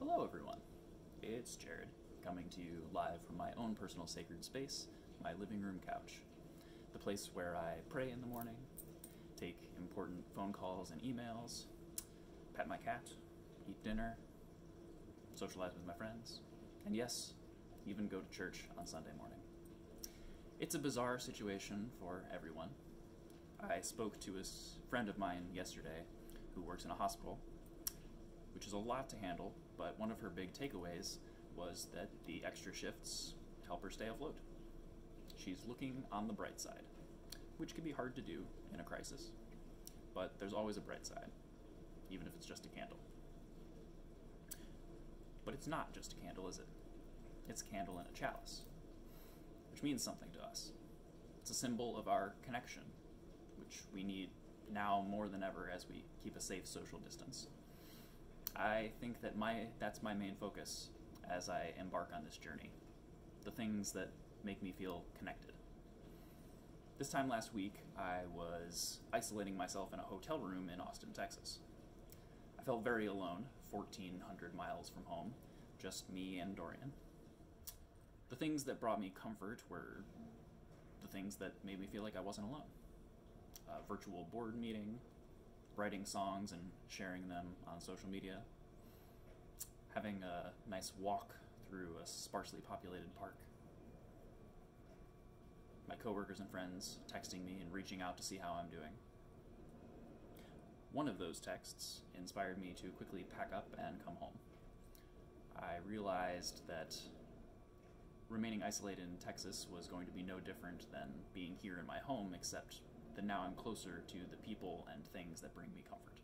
Hello everyone, it's Jared, coming to you live from my own personal sacred space, my living room couch. The place where I pray in the morning, take important phone calls and emails, pet my cat, eat dinner, socialize with my friends, and yes, even go to church on Sunday morning. It's a bizarre situation for everyone. I spoke to a friend of mine yesterday who works in a hospital, which is a lot to handle, but one of her big takeaways was that the extra shifts help her stay afloat. She's looking on the bright side, which can be hard to do in a crisis, but there's always a bright side, even if it's just a candle. But it's not just a candle, is it? It's a candle in a chalice, which means something to us. It's a symbol of our connection, which we need now more than ever as we keep a safe social distance. I think that that's my main focus as I embark on this journey. The things that make me feel connected. This time last week, I was isolating myself in a hotel room in Austin, Texas. I felt very alone, 1,400 miles from home, just me and Dorian. The things that brought me comfort were the things that made me feel like I wasn't alone. A virtual board meeting, writing songs and sharing them on social media, having a nice walk through a sparsely populated park, my coworkers and friends texting me and reaching out to see how I'm doing. One of those texts inspired me to quickly pack up and come home. I realized that remaining isolated in Texas was going to be no different than being here in my home, except that now I'm closer to the people and things that bring me comfort.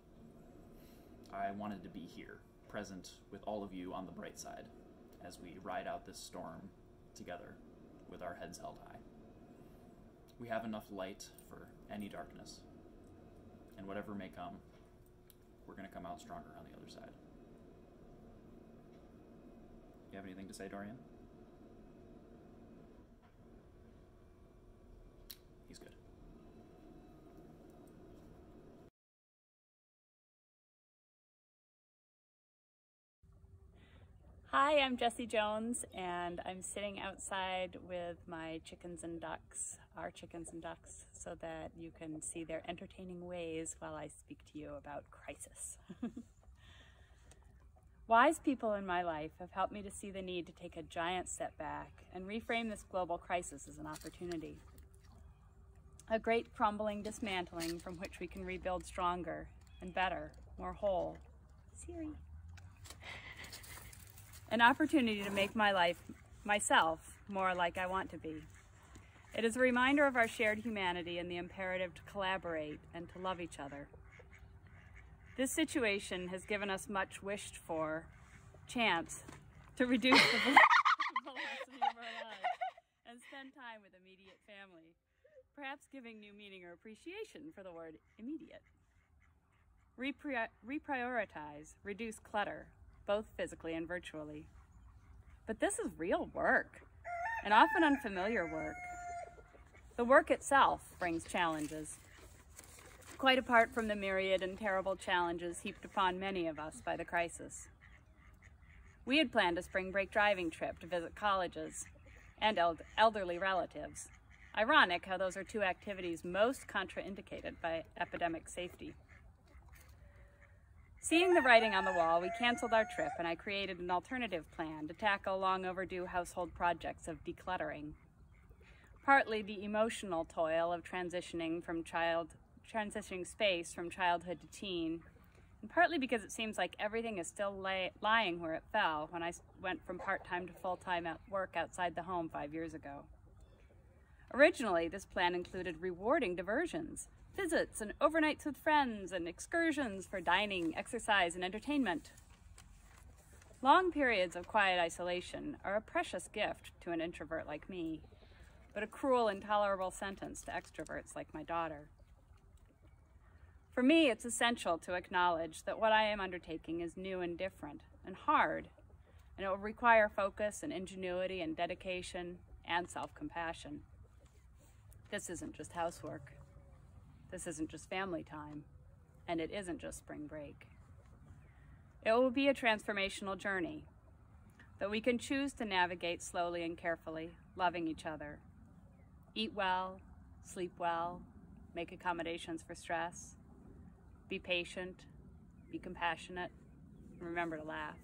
I wanted to be here, present with all of you on the bright side, as we ride out this storm together with our heads held high. We have enough light for any darkness, and whatever may come, we're going to come out stronger on the other side. You have anything to say, Dorian? He's good. Hi, I'm Jessie Jones, and I'm sitting outside with my chickens and ducks, our chickens and ducks, so that you can see their entertaining ways while I speak to you about crisis. Wise people in my life have helped me to see the need to take a giant step back and reframe this global crisis as an opportunity. A great crumbling dismantling from which we can rebuild stronger and better, more whole. Siri. An opportunity to make my life, myself, more like I want to be. It is a reminder of our shared humanity and the imperative to collaborate and to love each other. This situation has given us much wished for chance to reduce the velocity of our lives and spend time with immediate family, perhaps giving new meaning or appreciation for the word immediate. Reprioritize, reduce clutter, both physically and virtually. But this is real work, and often unfamiliar work. The work itself brings challenges, quite apart from the myriad and terrible challenges heaped upon many of us by the crisis. We had planned a spring break driving trip to visit colleges and elderly relatives. Ironic how those are two activities most contraindicated by epidemic safety. Seeing the writing on the wall, we canceled our trip and I created an alternative plan to tackle long overdue household projects of decluttering. Partly the emotional toil of transitioning space from childhood to teen, and partly because it seems like everything is still lying where it fell when I went from part-time to full-time work outside the home 5 years ago. Originally, this plan included rewarding diversions, visits and overnights with friends, and excursions for dining, exercise, and entertainment. Long periods of quiet isolation are a precious gift to an introvert like me, but a cruel, intolerable sentence to extroverts like my daughter. For me, it's essential to acknowledge that what I am undertaking is new and different and hard, and it will require focus and ingenuity and dedication and self-compassion. This isn't just housework. This isn't just family time, and it isn't just spring break. It will be a transformational journey that we can choose to navigate slowly and carefully, loving each other. Eat well, sleep well, make accommodations for stress, be patient, be compassionate, and remember to laugh.